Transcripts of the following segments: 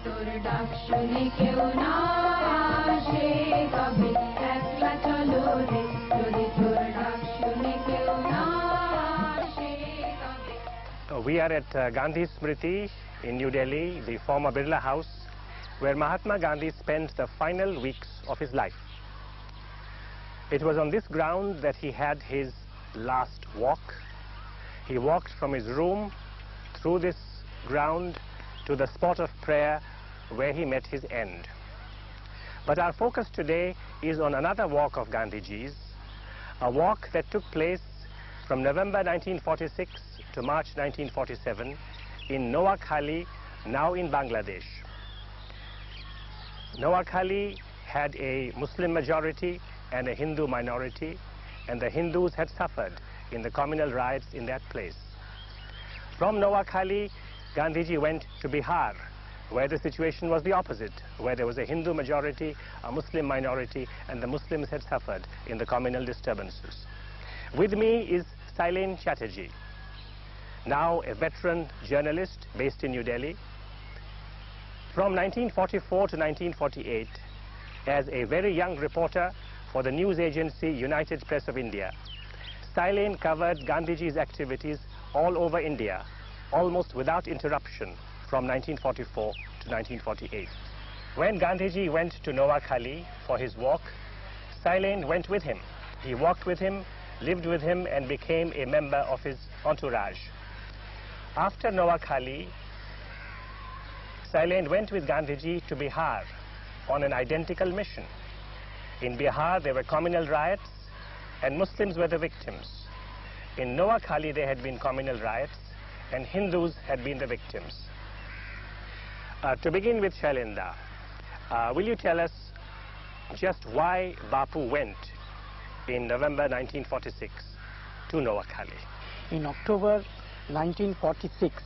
তোর ডাক শুনে কেউ না আসে কবে একলা চলো রে যদি তোর ডাক শুনে কেউ না আসে কবে We are at Gandhi Smriti in New Delhi, the former Birla House, where Mahatma Gandhi spent the final weeks of his life. It was on this ground that he had his last walk. He walked from his room through this ground to the spot of prayer where he met his end. But our focus today is on another walk of Gandhiji's, a walk that took place from November 1946 to March 1947 in Noakh, now in Bangladesh. Noakh had a Muslim majority and a Hindu minority, and the Hindus had suffered in the communal riots in that place. From Noakh, Gandhiji went to Bihar, where the situation was the opposite, where there was a Hindu majority, a Muslim minority, and the Muslims had suffered in the communal disturbances. With me is Sailen Chatterjee, now a veteran journalist based in New Delhi. From 1944 to 1948, as a very young reporter for the news agency United Press of India, Sailen covered Gandhiji's activities all over India, almost without interruption from 1944 to 1948. When Gandhiji went to Noakh for his walk, Sailen went with him. He walked with him, lived with him, and became a member of his entourage. After Noakh, Sailen went with Gandhiji to Bihar on an identical mission. In Bihar, there were communal riots, and Muslims were the victims. In Noakh there had been communal riots, and Hindus had been the victims. To begin with, Shailendra, will you tell us just why Bapu went in November 1946 to Noakh? In October 1946,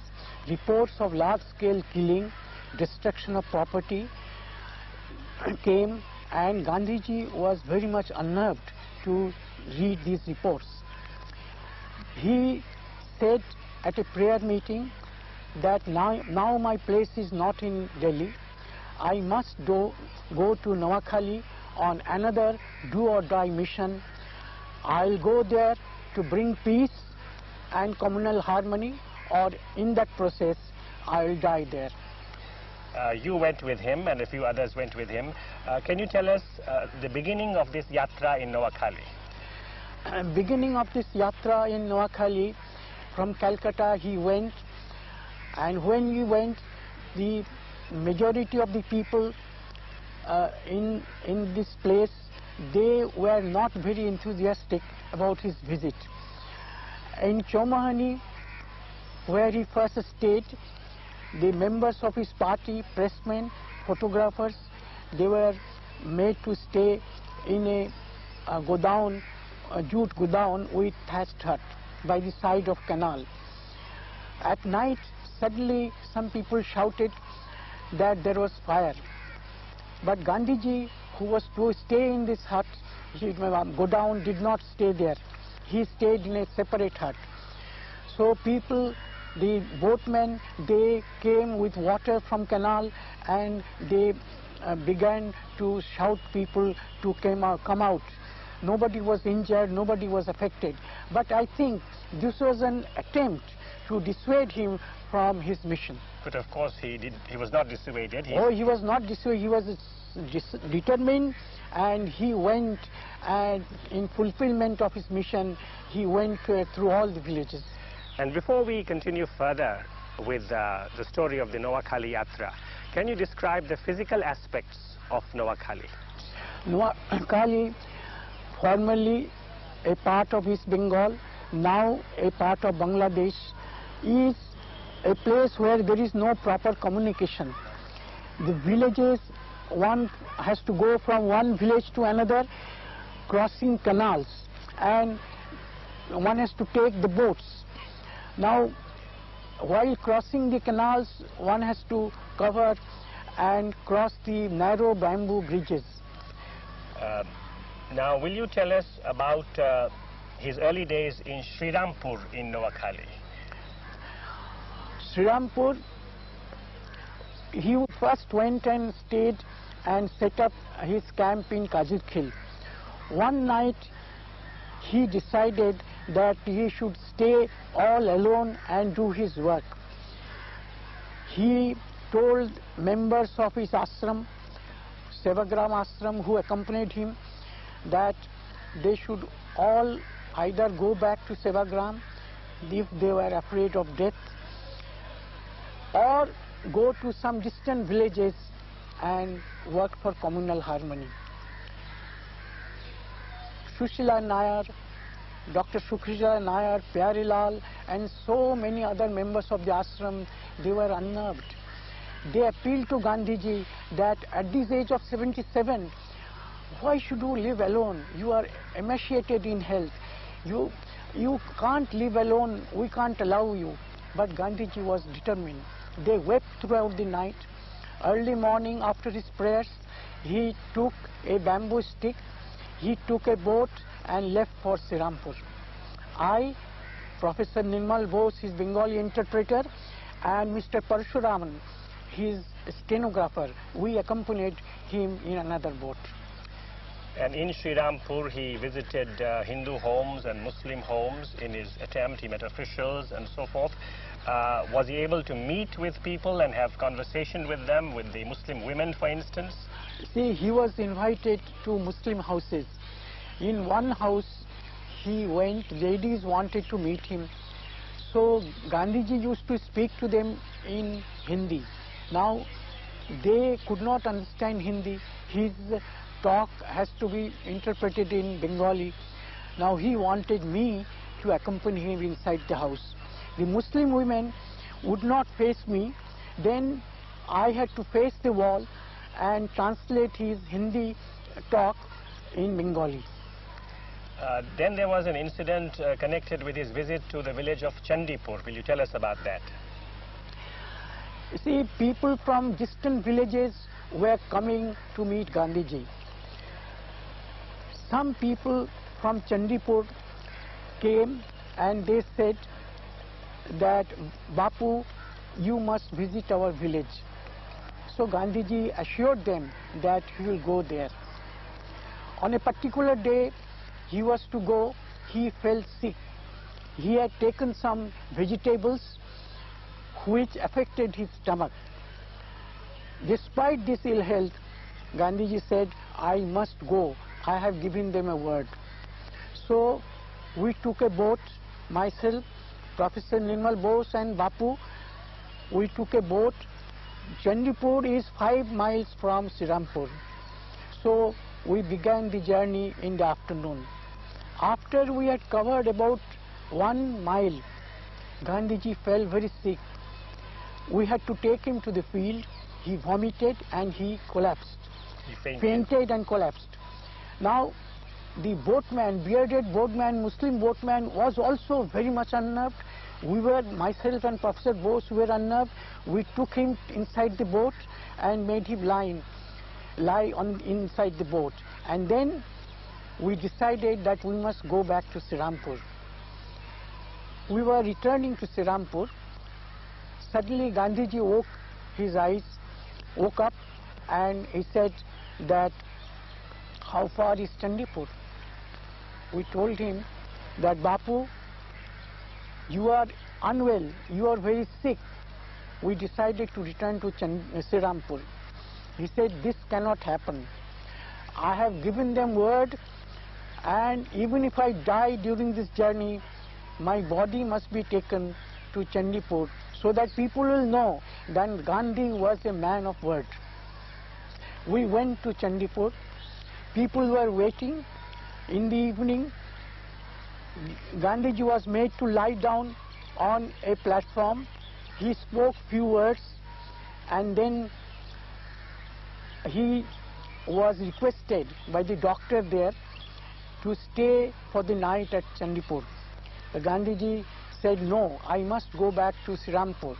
reports of large-scale killing, destruction of property came, and Gandhiji was very much unnerved to read these reports. He said at a prayer meeting that now my place is not in Delhi. I must go to Noakh on another do-or-die mission. I'll go there to bring peace and communal harmony, or in that process I'll die there. You went with him, and a few others went with him. Can you tell us the beginning of this yatra in Noakh? Beginning of this yatra in Noakh, from Calcutta he went, and when he went, the majority of the people in this place, they were not very enthusiastic about his visit. In Chomahani, where he first stayed, the members of his party, pressmen, photographers, they were made to stay in a godown, a jute godown with thatched hut by the side of canal. At night, suddenly some people shouted that there was fire. But Gandhiji, who was to stay in this hut, godown, did not stay there. He stayed in a separate hut. So people, the boatmen, they came with water from canal, and they began to shout people to come out. Nobody was injured, nobody was affected. But I think this was an attempt to dissuade him from his mission. But of course he was not dissuaded. He was not dissuaded. He was determined, and he went, and in fulfillment of his mission, he went through all the villages. And before we continue further with the story of the Noakh Yatra, can you describe the physical aspects of Noakh? Noakh, formerly a part of East Bengal, now a part of Bangladesh, is a place where there is no proper communication. The villages, one has to go from one village to another, crossing canals, and one has to take the boats. Now, while crossing the canals, one has to cover and cross the narrow bamboo bridges. Now, will you tell us about his early days in Srirampur in Noakh? Srirampur he first went and stayed and set up his camp in Kazirkhil. One night he decided that he should stay all alone and do his work. He told members of his ashram, Sevagram ashram, who accompanied him, that they should all either go back to Sevagram if they were afraid of death, or go to some distant villages and work for communal harmony. Sushila Nair, Dr. Sukrishna Nair, Pyarilal, and so many other members of the ashram, they were unnerved. They appealed to Gandhiji that at this age of 77, why should you live alone? You are emaciated in health. You can't live alone. We can't allow you. But Gandhiji was determined. They wept throughout the night. Early morning, after his prayers, he took a bamboo stick, he took a boat and left for Srirampur. I, Professor Nirmal Bose, his Bengali interpreter, and Mr. Parshuraman, his stenographer, we accompanied him in another boat. And in Srirampur, he visited Hindu homes and Muslim homes. In his attempt, he met officials and so forth. Was he able to meet with people and have conversation with them, with the Muslim women, for instance? See, he was invited to Muslim houses. In one house, he went, ladies wanted to meet him. So Gandhiji used to speak to them in Hindi. Now, they could not understand Hindi. His talk has to be interpreted in Bengali. Now, he wanted me to accompany him inside the house. The Muslim women would not face me. Then I had to face the wall and translate his Hindi talk in Bengali. Then there was an incident connected with his visit to the village of Chandipur. Will you tell us about that? You see, people from distant villages were coming to meet Gandhiji. Some people from Chandipur came and they said that, Bapu, you must visit our village. So Gandhiji assured them that he will go there. On a particular day, he was to go, he fell sick. He had taken some vegetables which affected his stomach. Despite this ill health, Gandhiji said, I must go. I have given them a word. So we took a boat, myself, Professor Nirmal Bose and Bapu. We took a boat. Chandipur is 5 miles from Srirampur. So we began the journey in the afternoon. After we had covered about 1 mile, Gandhiji fell very sick. We had to take him to the field. He vomited and he collapsed. He fainted and collapsed. Now, the boatman, bearded boatman, Muslim boatman, was also very much unnerved. We were, myself and Professor Bose, were unnerved. We took him inside the boat and made him lie inside the boat. And then we decided that we must go back to Srirampur. We were returning to Srirampur. Suddenly Gandhiji woke up and he said that, how far is Chandipur? We told him that, Bapu, you are unwell, you are very sick. We decided to return to Srirampur. He said, this cannot happen. I have given them word, and even if I die during this journey, my body must be taken to Chandipur so that people will know that Gandhi was a man of word. We went to Chandipur. People were waiting. In the evening, Gandhiji was made to lie down on a platform. He spoke few words and then he was requested by the doctor there to stay for the night at Chandipur. Gandhiji said, no, I must go back to Srirampur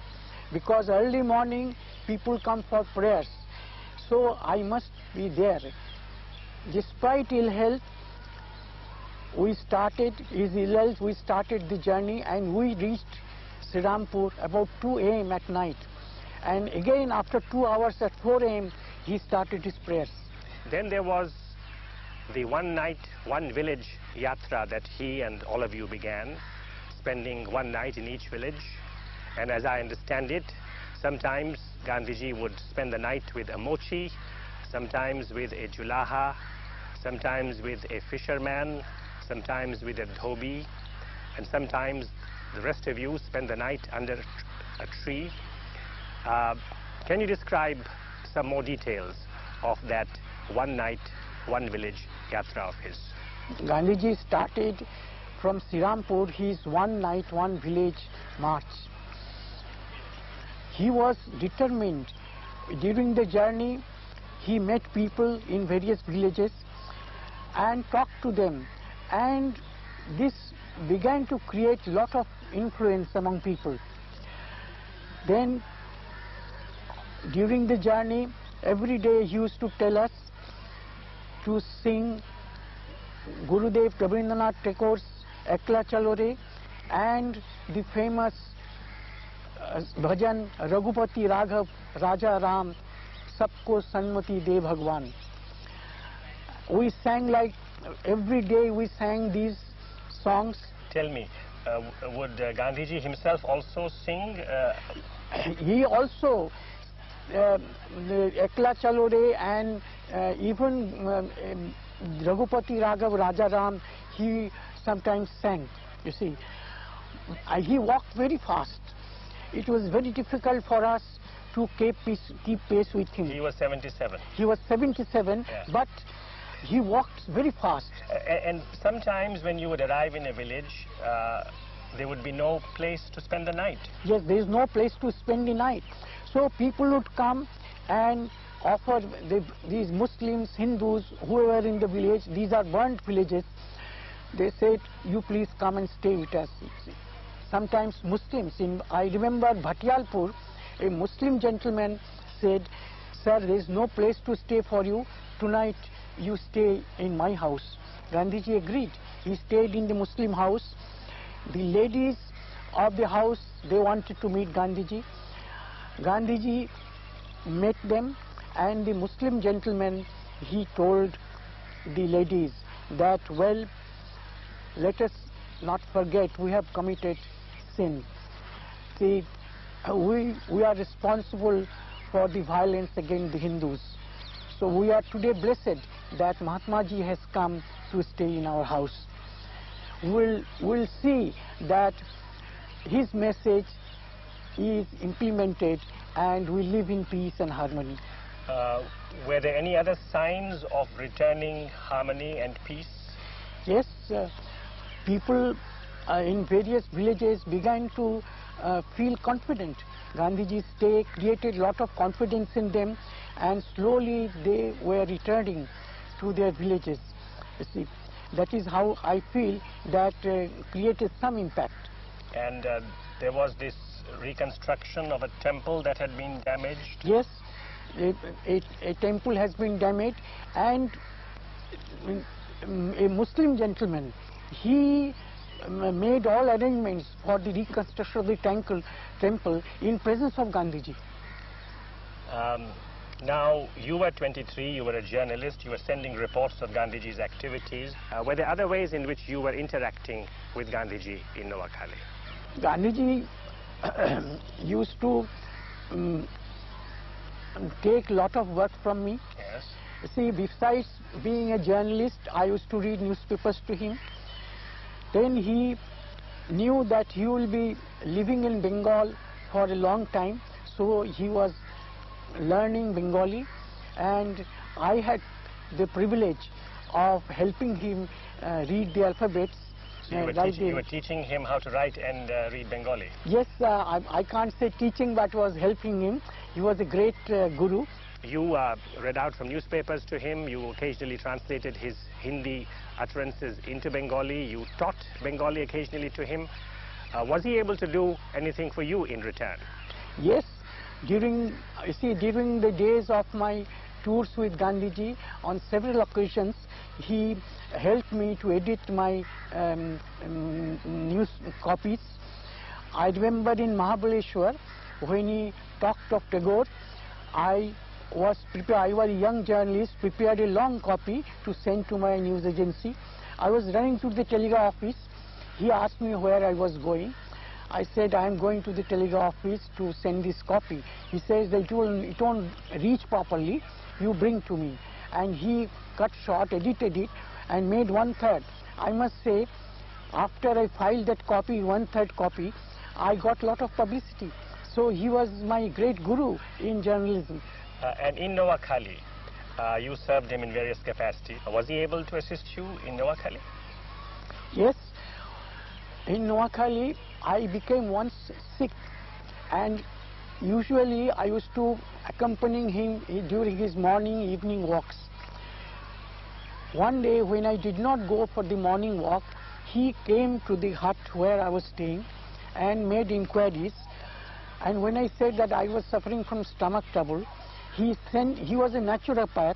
because early morning people come for prayers. So I must be there. Despite ill health, we started the journey and we reached Srirampur about 2 a.m. at night. And again, after 2 hours at 4 a.m., he started his prayers. Then there was the one night, one village yatra that he and all of you began, spending one night in each village. And as I understand it, sometimes Gandhiji would spend the night with a mochi, sometimes with a julaha, sometimes with a fisherman, sometimes with a dhobi, and sometimes the rest of you spend the night under a tree. Can you describe some more details of that one night, one village yatra of his? Gandhiji started from Sirampur his one night, one village march. He was determined. During the journey, he met people in various villages and talked to them, and this began to create a lot of influence among people. Then during the journey, every day he used to tell us to sing Gurudev Rabindranath Tagore's Ekla Chalo Re and the famous bhajan Raghupati Raghav Raja Ram Sabko Sanmati De Bhagwan. We sang like every day we sang these songs. Tell me, would Gandhiji himself also sing? He also the Ekla Chalo Re and even Raghupati Raghav Raja Ram, he sometimes sang, you see. He walked very fast. It was very difficult for us to keep pace with him. He was 77. He was 77, yeah. But he walked very fast. And sometimes when you would arrive in a village, there would be no place to spend the night. Yes, there is no place to spend the night. So people would come and offer these Muslims, Hindus, whoever in the village, these are burnt villages, they said, you please come and stay with us. Sometimes Muslims, I remember Bhatyalpur, a Muslim gentleman said, sir, there is no place to stay for you, tonight you stay in my house. Gandhiji agreed. He stayed in the Muslim house. The ladies of the house, they wanted to meet Gandhiji. Gandhiji met them, and the Muslim gentleman, he told the ladies that, well, let us not forget we have committed sin. See, we are responsible for the violence against the Hindus. So we are today blessed that Mahatma Ji has come to stay in our house. We'll see that his message is implemented and we live in peace and harmony. Were there any other signs of returning harmony and peace? Yes, people in various villages began to feel confident. Gandhiji's stay created a lot of confidence in them, and slowly they were returning to their villages. You see, that is how I feel that created some impact. And there was this reconstruction of a temple that had been damaged? Yes, a temple has been damaged, and a Muslim gentleman, he made all arrangements for the reconstruction of the temple in presence of Gandhiji. Now, you were 23, you were a journalist, you were sending reports of Gandhiji's activities. Were there other ways in which you were interacting with Gandhiji in Noakh? Gandhiji used to take a lot of work from me. Yes. See, besides being a journalist, I used to read newspapers to him. Then he knew that he will be living in Bengal for a long time, so he was learning Bengali, and I had the privilege of helping him read the alphabets. So you were teaching him how to write and read Bengali? Yes, I can't say teaching, but was helping him. He was a great guru. You read out from newspapers to him, you occasionally translated his Hindi utterances into Bengali, you taught Bengali occasionally to him. Was he able to do anything for you in return? Yes, during the days of my tours with Gandhiji, on several occasions, he helped me to edit my news copies. I remember in Mahabaleshwar, when he talked of Tagore, I was a young journalist, prepared a long copy to send to my news agency. I was running to the telegraph office. He asked me where I was going. I said, I am going to the telegraph office to send this copy. He says that it won't reach properly, you bring to me. And he cut short, edited it and made 1/3. I must say, after I filed that copy, 1/3 copy, I got a lot of publicity. So he was my great guru in journalism. And in Noakh, you served him in various capacities. Was he able to assist you in Noakh? Yes. In Noakh, I became once sick, and usually I used to accompany him during his morning, evening walks. One day when I did not go for the morning walk, he came to the hut where I was staying and made inquiries. And when I said that I was suffering from stomach trouble, he was a naturopath,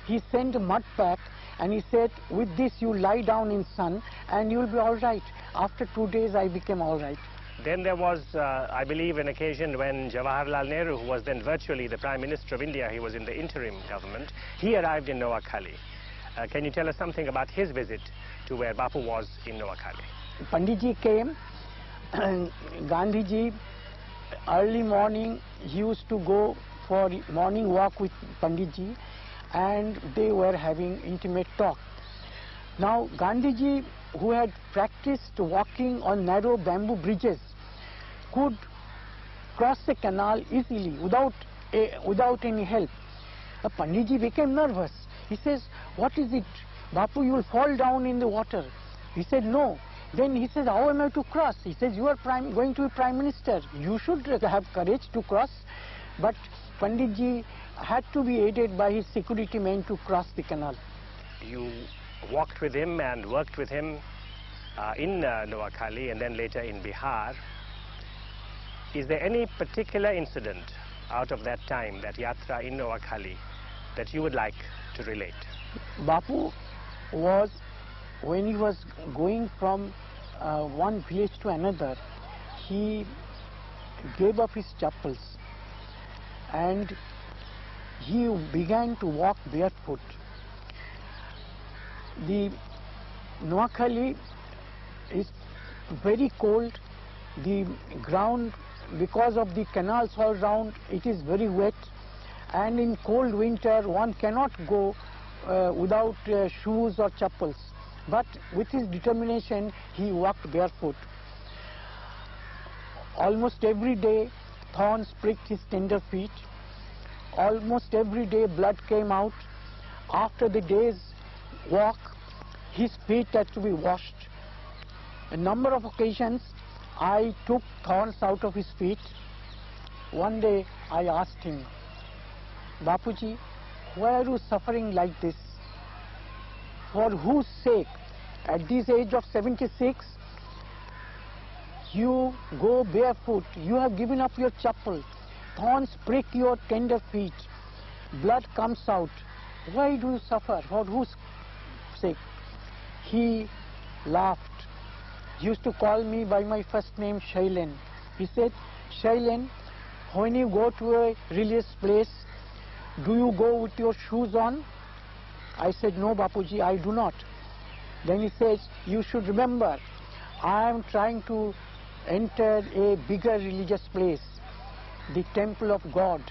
he sent a mud pack and he said, with this you lie down in sun and you will be all right. After 2 days I became all right. Then there was, I believe, an occasion when Jawaharlal Nehru, who was then virtually the Prime Minister of India, he was in the interim government, he arrived in Noakh. Can you tell us something about his visit to where Bapu was in Noakh? Panditji came, and Gandhiji, early morning, he used to go for morning walk with Panditji, and they were having intimate talk. Now, Gandhiji, who had practiced walking on narrow bamboo bridges, could cross a canal easily without any help. Panditji became nervous. He says, what is it? Bapu, you will fall down in the water. He said, no. Then he says, how am I to cross? He says, you are going to be Prime Minister. You should have courage to cross. But Panditji had to be aided by his security men to cross the canal. You walked with him and worked with him in Noakh and then later in Bihar. Is there any particular incident out of that time, that yatra in Noakh, that you would like to relate? Bapu was, when he was going from one village to another, he gave up his chappals and he began to walk barefoot. The Noakh is very cold. The ground, because of the canals all round, it is very wet, and in cold winter one cannot go without shoes or chappals. But with his determination, he walked barefoot. Almost every day thorns pricked his tender feet. Almost every day blood came out. After the day's walk, his feet had to be washed. A number of occasions I took thorns out of his feet. One day I asked him, Bapuji, why are you suffering like this? For whose sake? At this age of 76, you go barefoot, you have given up your chappal, thorns prick your tender feet, blood comes out. Why do you suffer? For whose sake? He laughed. He used to call me by my first name, Sailen. He said, Sailen, when you go to a religious place, do you go with your shoes on? I said, no, Bapuji, I do not. Then he says, you should remember, I am trying to enter a bigger religious place, the temple of God.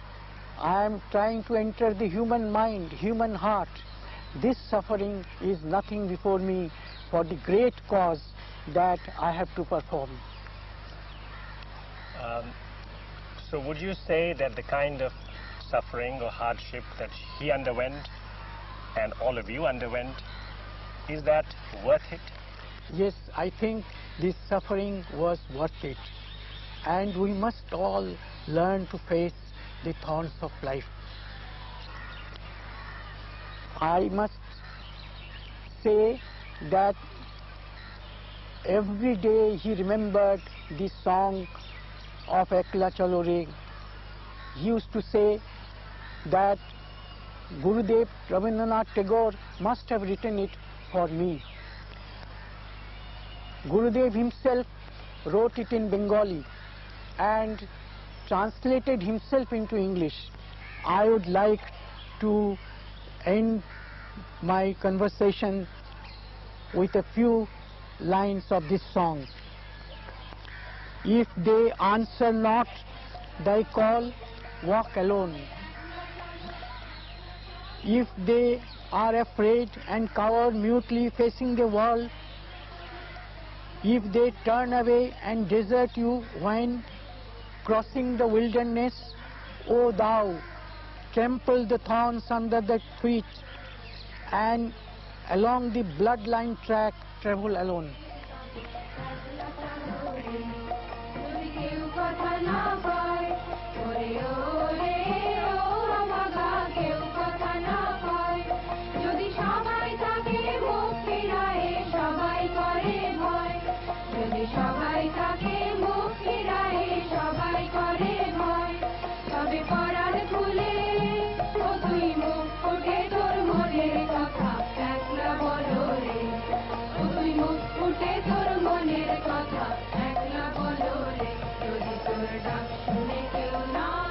I am trying to enter the human mind, human heart. This suffering is nothing before me for the great cause that I have to perform. So would you say that the kind of suffering or hardship that he underwent and all of you underwent, is that worth it? Yes, I think this suffering was worth it. And we must all learn to face the thorns of life. I must say that every day he remembered the song of Ekla Chalo Re. He used to say that Gurudev Rabindranath Tagore must have written it for me. Gurudev himself wrote it in Bengali, and translated himself into English. I would like to end my conversation with a few lines of this song. If they answer not thy call, walk alone. If they are afraid and cower mutely facing the wall, if they turn away and desert you when crossing the wilderness, O thou, trample the thorns under the feet, and along the bloodline track travel alone. শুনে কেউ না